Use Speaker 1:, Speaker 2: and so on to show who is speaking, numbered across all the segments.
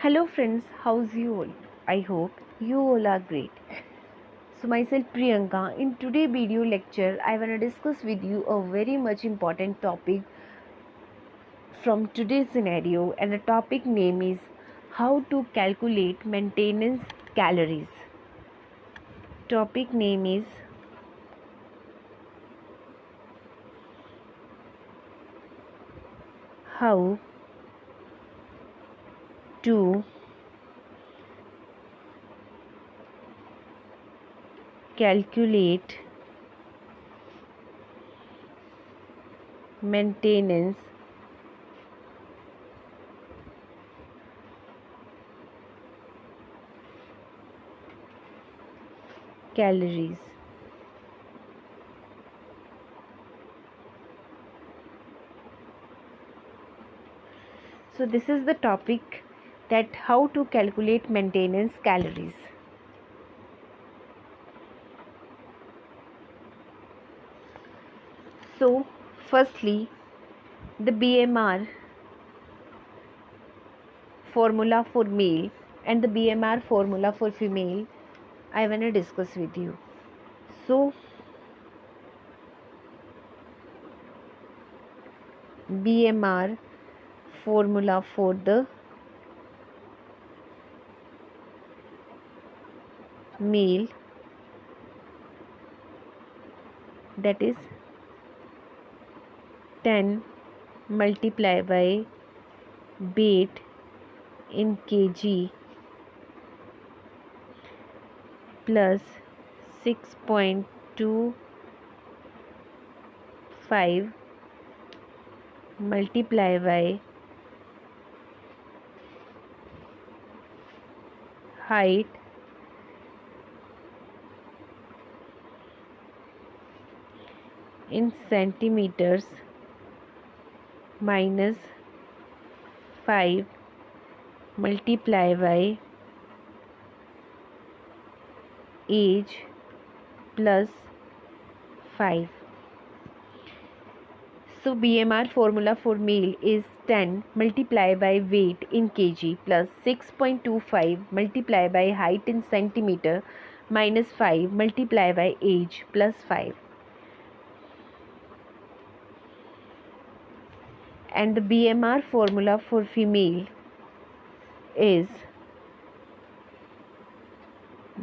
Speaker 1: Hello friends, how's you all? I hope you all are great. So myself Priyanka, in today's video lecture I want to discuss with you a very much important topic from today's scenario, and the topic name is how to calculate maintenance calories. Topic name is how to calculate maintenance calories. So this is the topic, that how to calculate maintenance calories. So firstly, the BMR formula for male and the BMR formula for female I want to discuss with you. So BMR formula for the male, that is 10 multiplied by weight in kg plus 6.25 multiplied by height in centimeters minus 5 multiplied by age plus 5. So BMR formula for male is 10 multiplied by weight in kg plus 6.25 multiplied by height in centimeter minus 5 multiplied by age plus 5. And the BMR formula for female is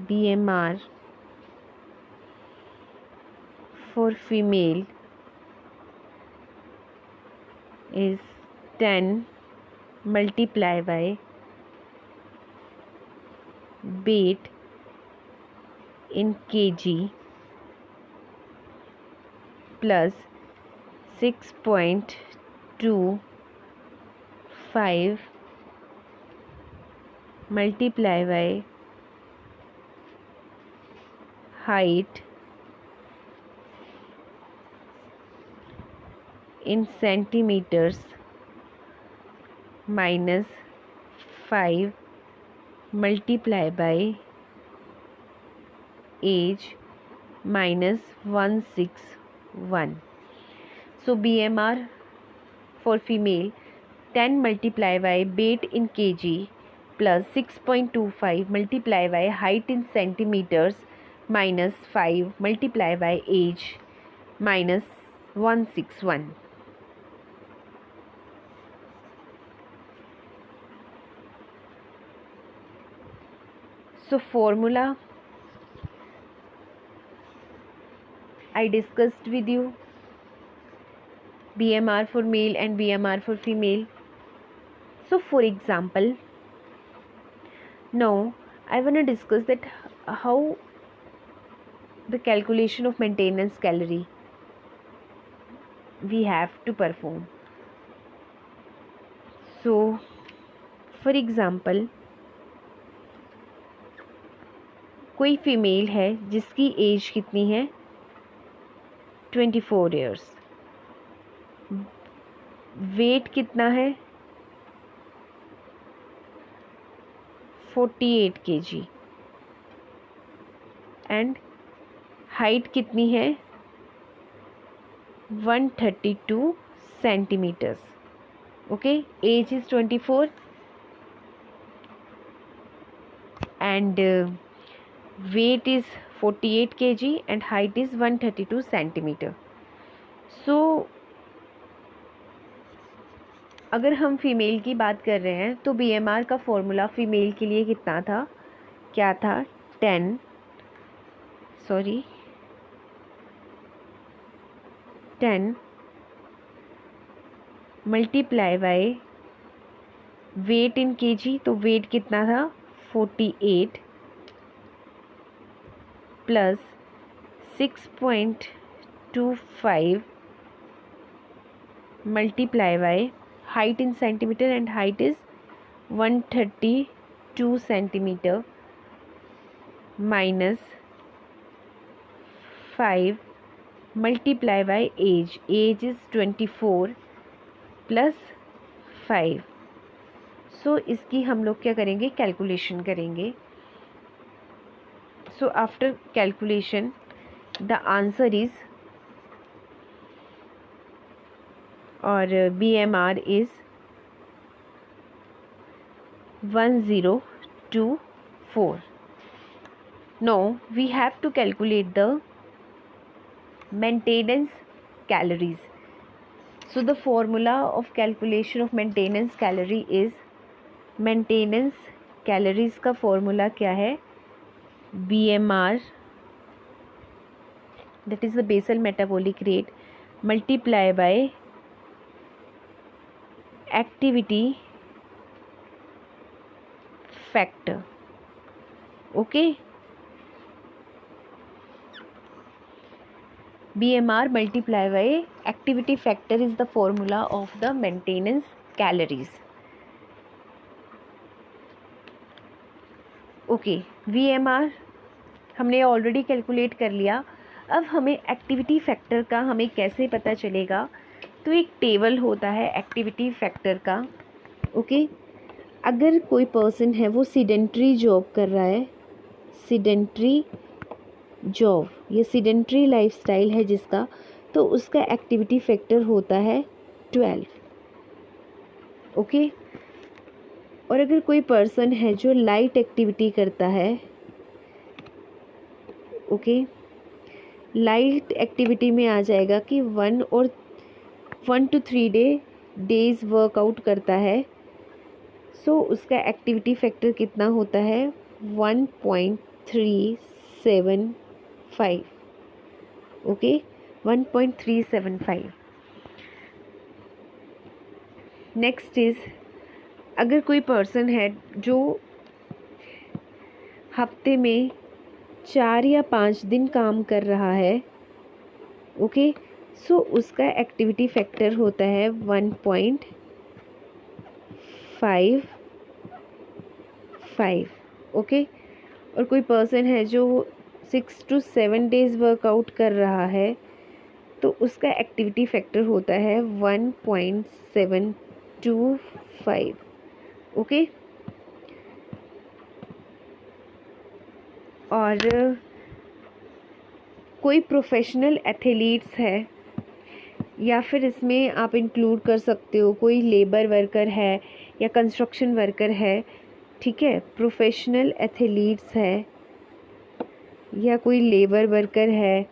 Speaker 1: BMR for female is 10 multiplied by weight in kg plus 6.25 multiplied by height in centimeters minus 5 multiplied by age minus 161. So BMR for female 10 multiplied by weight in kg plus 6.25 multiplied by height in centimeters minus 5 multiplied by age minus 161. So formula I discussed with you, BMR for male and BMR for female. So for example, now I want to discuss that how the calculation of maintenance calorie we have to perform. So for example, कोई female है जिसकी as कितनी है 24 years, wait कितना है 48 kg and height कितनी है 132 centimetres. Okay, age is 24, and weight is 48 kg and height is 132 centimeter. So अगर हम फीमेल की बात कर रहे हैं तो BMR का फॉर्मूला फीमेल के लिए कितना था, क्या था, 10 multiply by weight in kg, तो वेट कितना था 48 plus 6.25 multiply by height in centimeter and height is 132 centimeter minus 5 multiply by age is 24 plus 5. So इसकी हम लोग क्या करेंगे, कैलकुलेशन करेंगे. So after calculation the answer is, और BMR is 1024. Now we have to calculate the maintenance calories. So the formula of calculation of maintenance calorie is, maintenance calories का formula क्या है, BMR, that is the basal metabolic rate, multiply by activity factor. Okay, BMR multiplied by activity factor is the formula of the maintenance calories. Okay, VMR हमने already calculate कर लिया. अब हमें activity factor का हमें कैसे पता चलेगा, तो एक टेबल होता है एक्टिविटी फैक्टर का. ओके, अगर कोई पर्सन है वो सीडेंट्री जॉब कर रहा है, सीडेंट्री जॉब, ये सीडेंट्री लाइफस्टाइल है जिसका, तो उसका एक्टिविटी फैक्टर होता है 12. ओके, और अगर कोई पर्सन है जो लाइट एक्टिविटी करता है, ओके, लाइट एक्टिविटी में आ जाएगा कि 1 to 3 डेज वर्कआउट करता है, सो उसका एक्टिविटी फैक्टर कितना होता है 1.375. ओके, 1.375. नेक्स्ट इज, अगर कोई पर्सन है जो हफ्ते में 4 या 5 दिन काम कर रहा है, ओके, सो उसका एक्टिविटी फैक्टर होता है 1.55. ओके, और कोई पर्सन है जो 6 to 7 डेज वर्कआउट कर रहा है, तो उसका एक्टिविटी फैक्टर होता है 1.725. ओके, और कोई प्रोफेशनल एथलीट्स है, या फिर इसमें आप इंक्लूड कर सकते हो कोई लेबर वर्कर है या कंस्ट्रक्शन वर्कर है, ठीक है, प्रोफेशनल एथलीट्स है या कोई लेबर वर्कर है,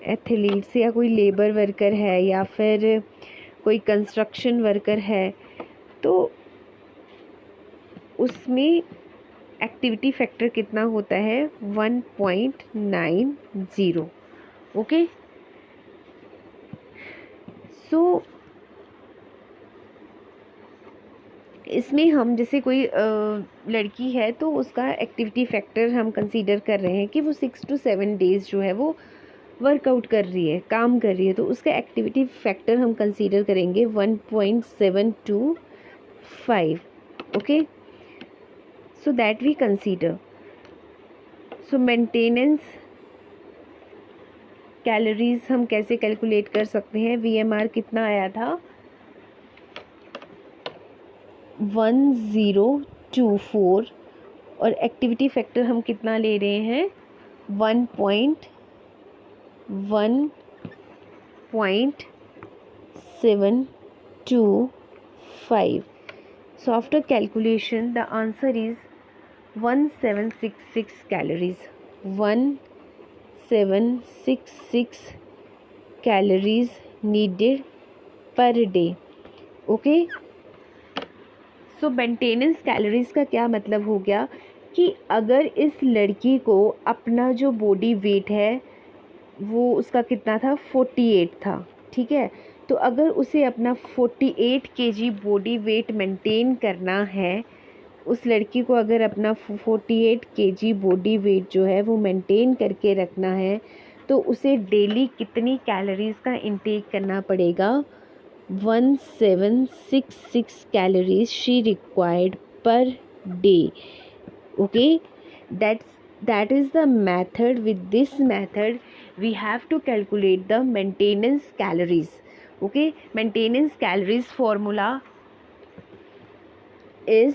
Speaker 1: एथलीट्स या कोई लेबर वर्कर है या फिर कोई कंस्ट्रक्शन वर्कर है, तो उसमें एक्टिविटी फैक्टर कितना होता है 1.90. ओके, सो इसमें हम जैसे कोई लड़की है तो उसका एक्टिविटी फैक्टर हम कंसीडर कर रहे हैं कि वो 6 to 7 डेज जो है वो वर्कआउट कर रही है, काम कर रही है, तो उसका एक्टिविटी फैक्टर हम कंसीडर करेंगे 1.725. Okay, so that we consider. So maintenance calories हम कैसे कैलकुलेट कर सकते हैं, VMR कितना आया था 1024, और एक्टिविटी फैक्टर हम कितना ले रहे हैं 1.725. So after calculation the answer is 1766 calories. 1766 calories needed per day. Okay, so maintenance calories का क्या मतलब हो गया कि अगर इस लड़की को अपना जो बॉडी वेट है वो उसका कितना था, 48 था, ठीक है। तो अगर उसे अपना 48 केजी बॉडी वेट मेंटेन करना है, उस लड़की को अगर अपना 48 केजी बॉडी वेट जो है वो मेंटेन करके रखना है, तो उसे डेली कितनी कैलोरीज का इंटेक करना पड़ेगा, 1766 calories she required per day. Okay, that is the method. With this method we have to calculate the maintenance calories. Okay, maintenance calories formula is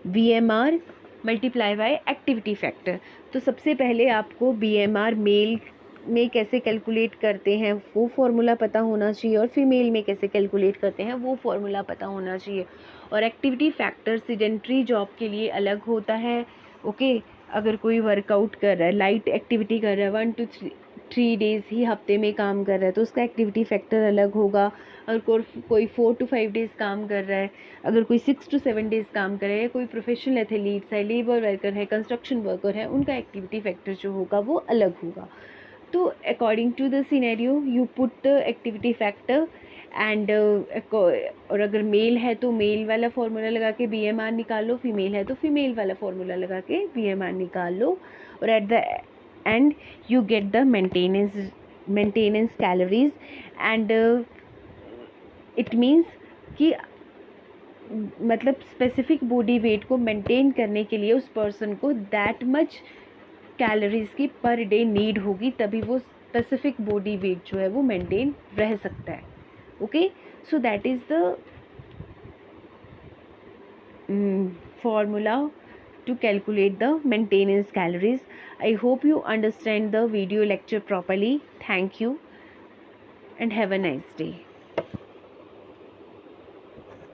Speaker 1: BMR multiply by activity factor. तो सबसे पहले आपको BMR mail में कैसे calculate करते हैं वो formula पता होना चाहिए, और फीमेल में कैसे कैलकुलेट करते हैं वो फॉर्मूला पता होना चाहिए। और एक्टिविटी फैक्टर सीडेंट्री जॉब के लिए अलग होता है। ओके, अगर कोई वर्कआउट कर रहा है, लाइट एक्टिविटी कर रहा है, 1 to 3 डेज़ ही हफ्ते में काम कर रहा है, तो उसका एक्टिविटी फैक्टर अलग होगा। अगर कोई 4 to 5 डेज़ काम कर रहा है, अगर कोई 6 to 7 डेज़ काम कर रहा है, कोई प्रोफेशनल एथलीट्स है, लेबर वर्कर है, कंस्ट्रक्शन वर्कर है, उनका एक्टिविटी फैक्टर जो होगा वो अलग होगा। तो according to the scenario you put the activity factor and और अगर मेल है तो मेल वाला फार्मूला लगा के BMR निकाल लो, फीमेल है तो फीमेल वाला फार्मूला लगा के BMR निकाल लो, और at the end you get the maintenance calories. And it means कि मतलब स्पेसिफिक बॉडी वेट को मेंटेन करने के लिए उस पर्सन को दैट मच कैलोरीज की पर डे नीड होगी, तभी वो स्पेसिफिक बॉडी वेट जो है वो मेंटेन रह सकता है। Okay, so that is the formula to calculate the maintenance calories. I hope you understand the video lecture properly. Thank you and have a nice day.